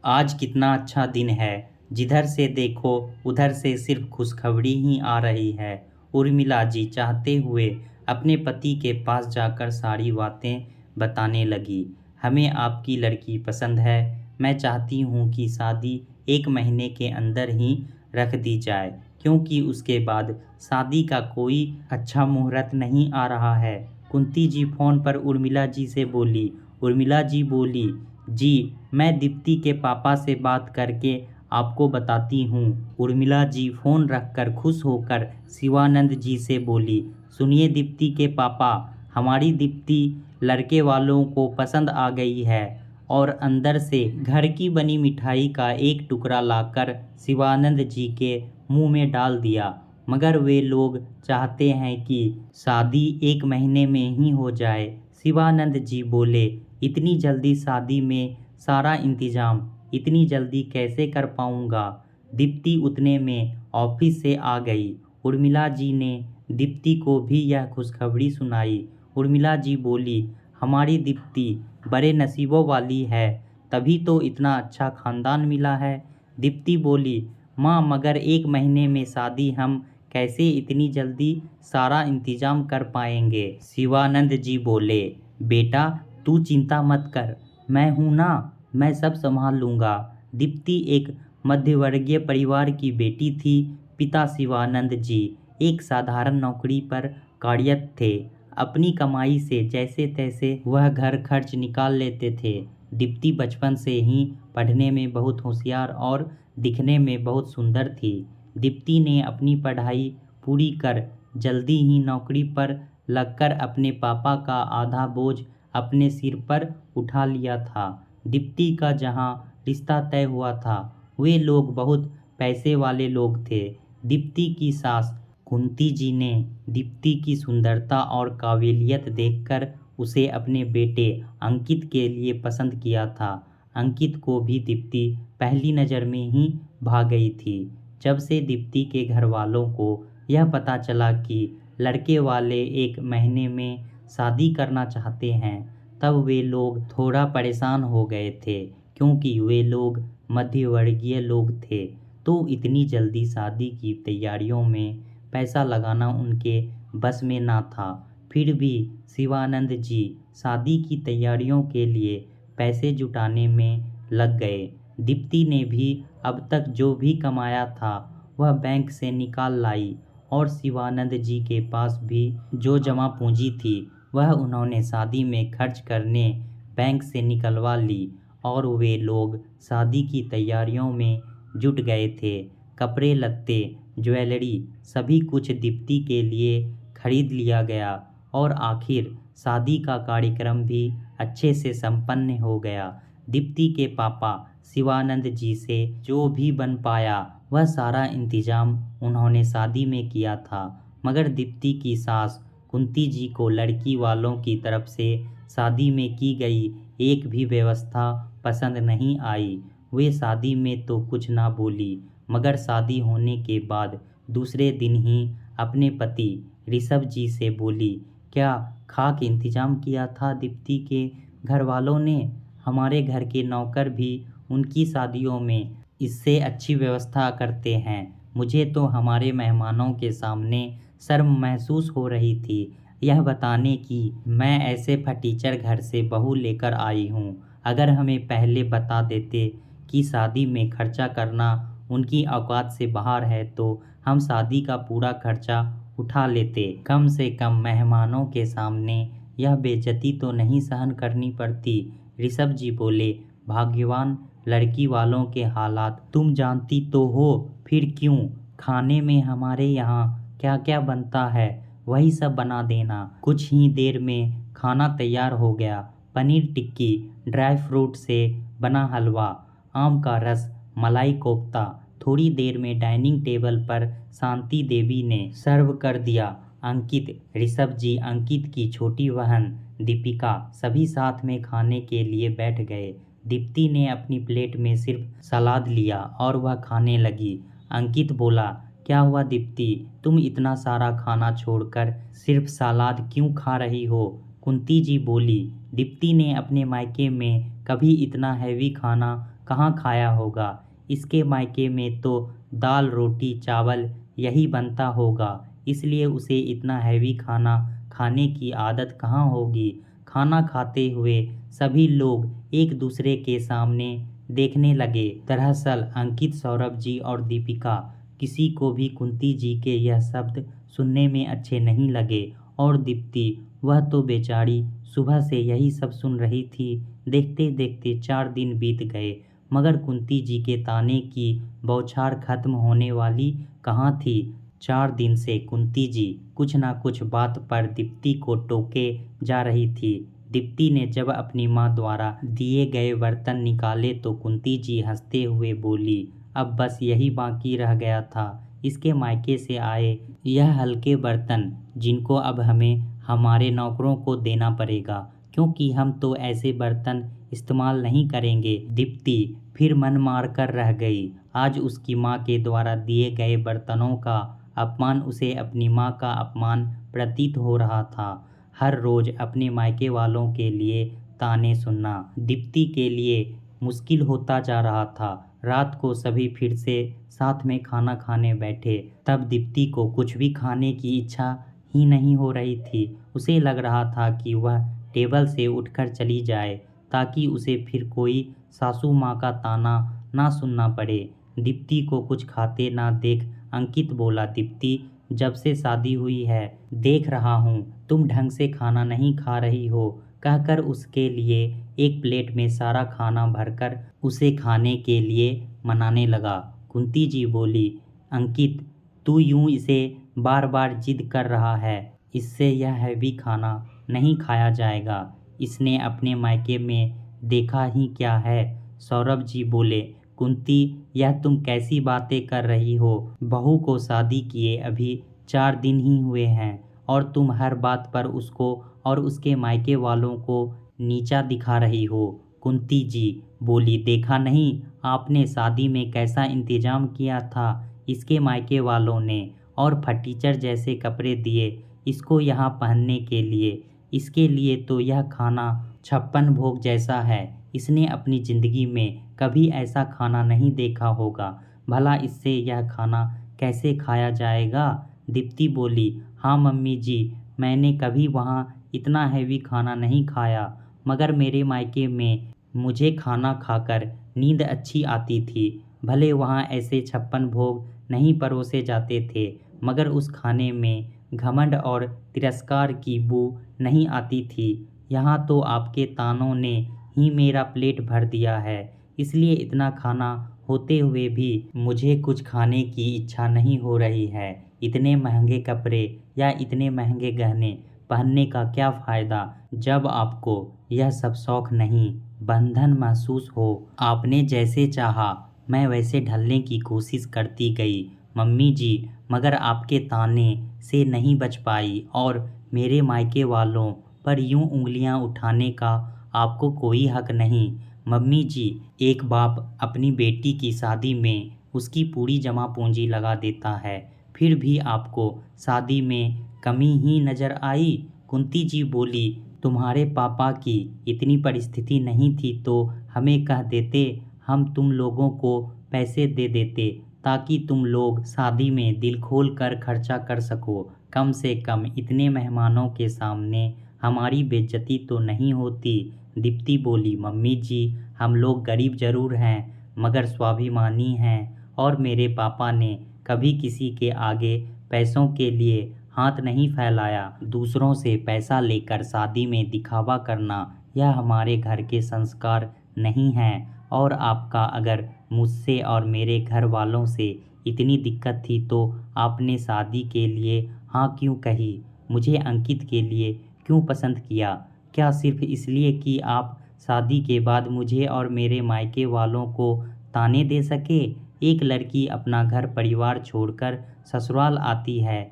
आज कितना अच्छा दिन है। जिधर से देखो उधर से सिर्फ खुशखबरी ही आ रही है। उर्मिला जी चाहते हुए अपने पति के पास जाकर सारी बातें बताने लगी। हमें आपकी लड़की पसंद है। मैं चाहती हूँ कि शादी 1 महीने के अंदर ही रख दी जाए, क्योंकि उसके बाद शादी का कोई अच्छा मुहूर्त नहीं आ रहा है। कुंती जी फोन पर उर्मिला जी से बोली। उर्मिला जी बोली, जी मैं दीप्ति के पापा से बात करके आपको बताती हूँ। उर्मिला जी फोन रखकर खुश होकर शिवानंद जी से बोली, सुनिए दीप्ति के पापा, हमारी दीप्ति लड़के वालों को पसंद आ गई है। और अंदर से घर की बनी मिठाई का एक टुकड़ा लाकर शिवानंद जी के मुंह में डाल दिया। मगर वे लोग चाहते हैं कि शादी 1 महीने में ही हो जाए। शिवानंद जी बोले, इतनी जल्दी शादी में सारा इंतजाम इतनी जल्दी कैसे कर पाऊंगा। दीप्ति उतने में ऑफिस से आ गई। उर्मिला जी ने दीप्ति को भी यह खुशखबरी सुनाई। उर्मिला जी बोली, हमारी दीप्ति बड़े नसीबों वाली है, तभी तो इतना अच्छा खानदान मिला है। दीप्ति बोली, माँ मगर 1 महीने में शादी हम कैसे इतनी जल्दी सारा इंतजाम कर पाएंगे। शिवानंद जी बोले, बेटा तू चिंता मत कर, मैं हूँ ना, मैं सब संभाल लूँगा। दीप्ति एक मध्यवर्गीय परिवार की बेटी थी। पिता शिवानंद जी एक साधारण नौकरी पर कार्यरत थे। अपनी कमाई से जैसे तैसे वह घर खर्च निकाल लेते थे। दीप्ति बचपन से ही पढ़ने में बहुत होशियार और दिखने में बहुत सुंदर थी। दीप्ति ने अपनी पढ़ाई पूरी कर जल्दी ही नौकरी पर लगकर अपने पापा का आधा बोझ अपने सिर पर उठा लिया था। दीप्ति का जहाँ रिश्ता तय हुआ था, वे लोग बहुत पैसे वाले लोग थे। दीप्ति की सास कुंती जी ने दीप्ति की सुंदरता और काबिलियत देखकर उसे अपने बेटे अंकित के लिए पसंद किया था। अंकित को भी दीप्ति पहली नज़र में ही भा गई थी। जब से दीप्ति के घर वालों को यह पता चला कि लड़के वाले 1 महीने में शादी करना चाहते हैं, तब वे लोग थोड़ा परेशान हो गए थे, क्योंकि वे लोग मध्यवर्गीय लोग थे। तो इतनी जल्दी शादी की तैयारियों में पैसा लगाना उनके बस में ना था। फिर भी शिवानंद जी शादी की तैयारियों के लिए पैसे जुटाने में लग गए। दीप्ति ने भी अब तक जो भी कमाया था वह बैंक से निकाल लाई, और शिवानंद जी के पास भी जो जमा पूंजी थी वह उन्होंने शादी में खर्च करने बैंक से निकलवा ली। और वे लोग शादी की तैयारियों में जुट गए थे। कपड़े लत्ते, ज्वेलरी सभी कुछ दीप्ति के लिए खरीद लिया गया, और आखिर शादी का कार्यक्रम भी अच्छे से संपन्न हो गया। दीप्ति के पापा शिवानंद जी से जो भी बन पाया वह सारा इंतजाम उन्होंने शादी में किया था। मगर दीप्ति की सास कुंती जी को लड़की वालों की तरफ से शादी में की गई एक भी व्यवस्था पसंद नहीं आई। वे शादी में तो कुछ ना बोली, मगर शादी होने के बाद दूसरे दिन ही अपने पति ऋषभ जी से बोली, क्या खाक इंतजाम किया था दीप्ति के घर वालों ने। हमारे घर के नौकर भी उनकी शादियों में इससे अच्छी व्यवस्था करते हैं। मुझे तो हमारे मेहमानों के सामने शर्म महसूस हो रही थी, यह बताने कि मैं ऐसे फटीचर घर से बहू लेकर आई हूँ। अगर हमें पहले बता देते कि शादी में खर्चा करना उनकी औकात से बाहर है, तो हम शादी का पूरा खर्चा उठा लेते। कम से कम मेहमानों के सामने यह बेइज्जती तो नहीं सहन करनी पड़ती। ऋषभ जी बोले, भाग्यवान लड़की वालों के हालात तुम जानती तो हो, फिर क्यों। खाने में हमारे यहाँ क्या क्या बनता है वही सब बना देना। कुछ ही देर में खाना तैयार हो गया। पनीर टिक्की, ड्राई फ्रूट से बना हलवा, आम का रस, मलाई कोफ्ता। थोड़ी देर में डाइनिंग टेबल पर शांति देवी ने सर्व कर दिया। अंकित, ऋषभ जी, अंकित की छोटी बहन दीपिका सभी साथ में खाने के लिए बैठ गए। दीप्ति ने अपनी प्लेट में सिर्फ सलाद लिया और वह खाने लगी। अंकित बोला, क्या हुआ दीप्ति, तुम इतना सारा खाना छोड़कर सिर्फ सलाद क्यों खा रही हो। कुंती जी बोली, दीप्ति ने अपने मायके में कभी इतना हैवी खाना कहाँ खाया होगा। इसके मायके में तो दाल रोटी चावल यही बनता होगा, इसलिए उसे इतना हैवी खाना खाने की आदत कहाँ होगी। खाना खाते हुए सभी लोग एक दूसरे के सामने देखने लगे। दरअसल अंकित, सौरभ जी और दीपिका किसी को भी कुंती जी के यह शब्द सुनने में अच्छे नहीं लगे। और दीप्ति, वह तो बेचारी सुबह से यही सब सुन रही थी। देखते देखते 4 दिन बीत गए, मगर कुंती जी के ताने की बौछार खत्म होने वाली कहाँ थी। 4 दिन से कुंती जी कुछ ना कुछ बात पर दीप्ति को टोके जा रही थी। दीप्ति ने जब अपनी माँ द्वारा दिए गए बर्तन निकाले तो कुंती जी हंसते हुए बोली, अब बस यही बाकी रह गया था, इसके मायके से आए यह हल्के बर्तन, जिनको अब हमें हमारे नौकरों को देना पड़ेगा, क्योंकि हम तो ऐसे बर्तन इस्तेमाल नहीं करेंगे। दीप्ति फिर मन मार कर रह गई। आज उसकी माँ के द्वारा दिए गए बर्तनों का अपमान उसे अपनी माँ का अपमान प्रतीत हो रहा था। हर रोज अपने मायके वालों के लिए ताने सुनना दीप्ति के लिए मुश्किल होता जा रहा था। रात को सभी फिर से साथ में खाना खाने बैठे, तब दीप्ति को कुछ भी खाने की इच्छा ही नहीं हो रही थी। उसे लग रहा था कि वह टेबल से उठकर चली जाए, ताकि उसे फिर कोई सासू माँ का ताना ना सुनना पड़े। दीप्ति को कुछ खाते ना देख अंकित बोला, दीप्ति, जब से शादी हुई है देख रहा हूँ तुम ढंग से खाना नहीं खा रही हो, कहकर उसके लिए एक प्लेट में सारा खाना भरकर उसे खाने के लिए मनाने लगा। कुंती जी बोली, अंकित, तू यूं इसे बार बार जिद कर रहा है, इससे यह हैवी खाना नहीं खाया जाएगा। इसने अपने मायके में देखा ही क्या है। सौरभ जी बोले, कुंती, यह तुम कैसी बातें कर रही हो। बहू को शादी किए अभी 4 दिन ही हुए हैं और तुम हर बात पर उसको और उसके मायके वालों को नीचा दिखा रही हो। कुंती जी बोली, देखा नहीं आपने शादी में कैसा इंतजाम किया था। इसके मायके वालों ने और फटीचर जैसे कपड़े दिए इसको यहाँ पहनने के लिए। इसके लिए तो यह खाना 56 भोग जैसा है। इसने अपनी जिंदगी में कभी ऐसा खाना नहीं देखा होगा। भला इससे यह खाना कैसे खाया जाएगा। दीप्ति बोली, हाँ मम्मी जी, मैंने कभी वहाँ इतना हैवी खाना नहीं खाया, मगर मेरे मायके में मुझे खाना खाकर नींद अच्छी आती थी। भले वहाँ ऐसे 56 भोग नहीं परोसे जाते थे, मगर उस खाने में घमंड और तिरस्कार की बू नहीं आती थी। यहाँ तो आपके तानों ने ही मेरा प्लेट भर दिया है, इसलिए इतना खाना होते हुए भी मुझे कुछ खाने की इच्छा नहीं हो रही है। इतने महंगे कपड़े या इतने महंगे गहने पहनने का क्या फ़ायदा, जब आपको यह सब शौक नहीं, बंधन महसूस हो। आपने जैसे चाहा मैं वैसे ढलने की कोशिश करती गई मम्मी जी, मगर आपके ताने से नहीं बच पाई और मेरे मायके वालों पर यूं उंगलियां उठाने का आपको कोई हक नहीं। मम्मी जी, एक बाप अपनी बेटी की शादी में उसकी पूरी जमा पूंजी लगा देता है, फिर भी आपको शादी में कमी ही नजर आई। कुंती जी बोली, तुम्हारे पापा की इतनी परिस्थिति नहीं थी तो हमें कह देते, हम तुम लोगों को पैसे दे देते ताकि तुम लोग शादी में दिल खोल कर खर्चा कर सको। कम से कम इतने मेहमानों के सामने हमारी बेइज्जती तो नहीं होती। दीप्ति बोली, मम्मी जी, हम लोग गरीब जरूर हैं मगर स्वाभिमानी हैं और मेरे पापा ने कभी किसी के आगे पैसों के लिए हाथ नहीं फैलाया। दूसरों से पैसा लेकर शादी में दिखावा करना यह हमारे घर के संस्कार नहीं हैं। और आपका अगर मुझसे और मेरे घर वालों से इतनी दिक्कत थी तो आपने शादी के लिए हाँ क्यों कही, मुझे अंकित के लिए क्यों पसंद किया। क्या सिर्फ इसलिए कि आप शादी के बाद मुझे और मेरे मायके वालों को ताने दे सके। एक लड़की अपना घर परिवार छोड़कर ससुराल आती है,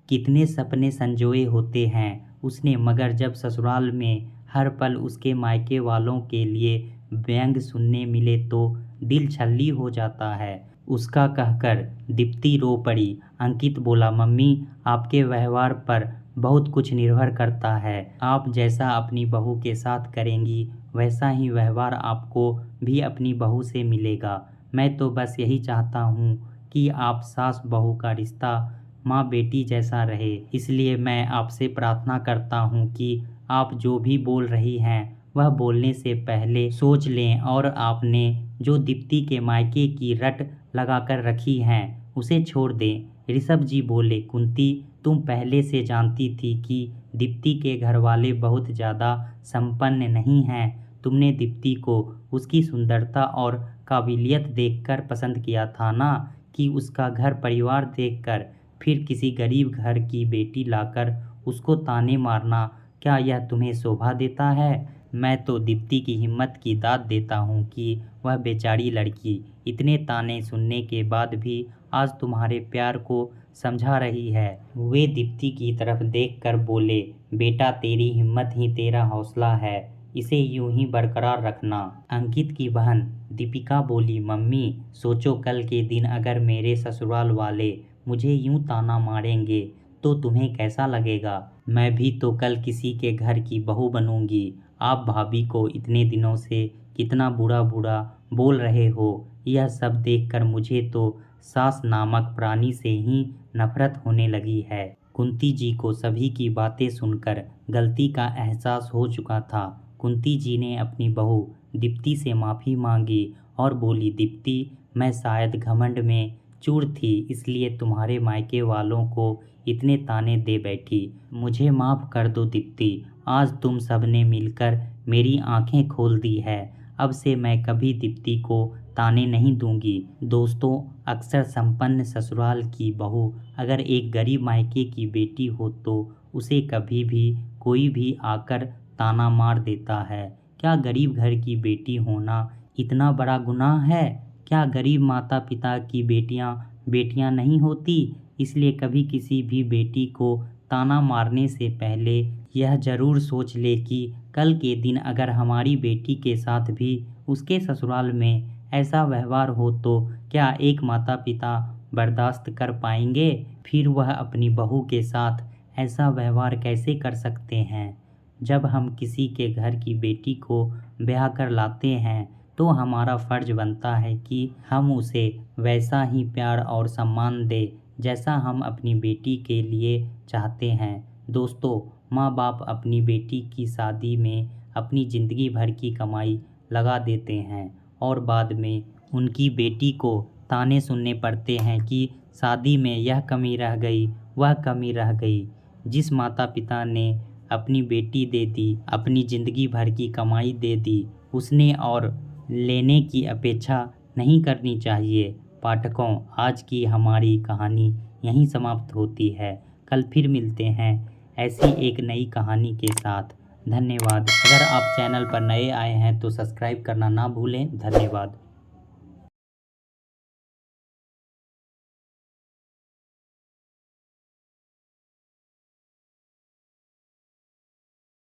कितने सपने संजोए होते हैं उसने, मगर जब ससुराल में हर पल उसके मायके वालों के लिए व्यंग सुनने मिले तो दिल छल्ली हो जाता है। उसका कहकर दीप्ति रो पड़ी। अंकित बोला, मम्मी, आपके व्यवहार पर बहुत कुछ निर्भर करता है। आप जैसा अपनी बहू के साथ करेंगी वैसा ही व्यवहार आपको भी अपनी बहू से मिलेगा। मैं तो बस यही चाहता हूँ कि आप सास बहू का रिश्ता माँ बेटी जैसा रहे। इसलिए मैं आपसे प्रार्थना करता हूँ कि आप जो भी बोल रही हैं वह बोलने से पहले सोच लें और आपने जो दीप्ति के मायके की रट लगाकर रखी हैं उसे छोड़ दें। ऋषभ जी बोले, कुंती तुम पहले से जानती थी कि दीप्ति के घर वाले बहुत ज़्यादा संपन्न नहीं हैं। तुमने दीप्ति को उसकी सुंदरता और काबिलियत देखकर पसंद किया था ना, कि उसका घर परिवार देखकर। फिर किसी गरीब घर की बेटी लाकर उसको ताने मारना, क्या यह तुम्हें शोभा देता है? मैं तो दीप्ति की हिम्मत की दाद देता हूँ कि वह बेचारी लड़की इतने ताने सुनने के बाद भी आज तुम्हारे प्यार को समझा रही है। वे दीप्ति की तरफ देखकर बोले, बेटा तेरी हिम्मत ही तेरा हौसला है, इसे यूं ही बरकरार रखना। अंकित की बहन दीपिका बोली, मम्मी सोचो कल के दिन अगर मेरे ससुराल वाले मुझे यूं ताना मारेंगे तो तुम्हें कैसा लगेगा? मैं भी तो कल किसी के घर की बहू बनूंगी। आप भाभी को इतने दिनों से कितना बुरा बुरा बोल रहे हो, यह सब देखकर मुझे तो सास नामक प्राणी से ही नफरत होने लगी है। कुंती जी को सभी की बातें सुनकर गलती का एहसास हो चुका था। कुंती जी ने अपनी बहू दीप्ति से माफ़ी मांगी और बोली, दीप्ति मैं शायद घमंड में चूर थी, इसलिए तुम्हारे मायके वालों को इतने ताने दे बैठी। मुझे माफ़ कर दो दीप्ति, आज तुम सबने मिलकर मेरी आंखें खोल दी है। अब से मैं कभी दीप्ति को ताने नहीं दूंगी। दोस्तों, अक्सर संपन्न ससुराल की बहू अगर एक गरीब मायके की बेटी हो तो उसे कभी भी कोई भी आकर ताना मार देता है। क्या गरीब घर की बेटी होना इतना बड़ा गुनाह है? क्या गरीब माता पिता की बेटियां नहीं होती? इसलिए कभी किसी भी बेटी को ताना मारने से पहले यह ज़रूर सोच ले कि कल के दिन अगर हमारी बेटी के साथ भी उसके ससुराल में ऐसा व्यवहार हो तो क्या एक माता पिता बर्दाश्त कर पाएंगे? फिर वह अपनी बहू के साथ ऐसा व्यवहार कैसे कर सकते हैं? जब हम किसी के घर की बेटी को ब्याह कर लाते हैं तो हमारा फ़र्ज बनता है कि हम उसे वैसा ही प्यार और सम्मान दें जैसा हम अपनी बेटी के लिए चाहते हैं। दोस्तों, माँ बाप अपनी बेटी की शादी में अपनी ज़िंदगी भर की कमाई लगा देते हैं और बाद में उनकी बेटी को ताने सुनने पड़ते हैं कि शादी में यह कमी रह गई, वह कमी रह गई। जिस माता पिता ने अपनी बेटी दे दी, अपनी ज़िंदगी भर की कमाई दे दी, उसने और लेने की अपेक्षा नहीं करनी चाहिए। पाठकों, आज की हमारी कहानी यहीं समाप्त होती है। कल फिर मिलते हैं ऐसी एक नई कहानी के साथ। धन्यवाद। अगर आप चैनल पर नए आए हैं तो सब्सक्राइब करना ना भूलें। धन्यवाद।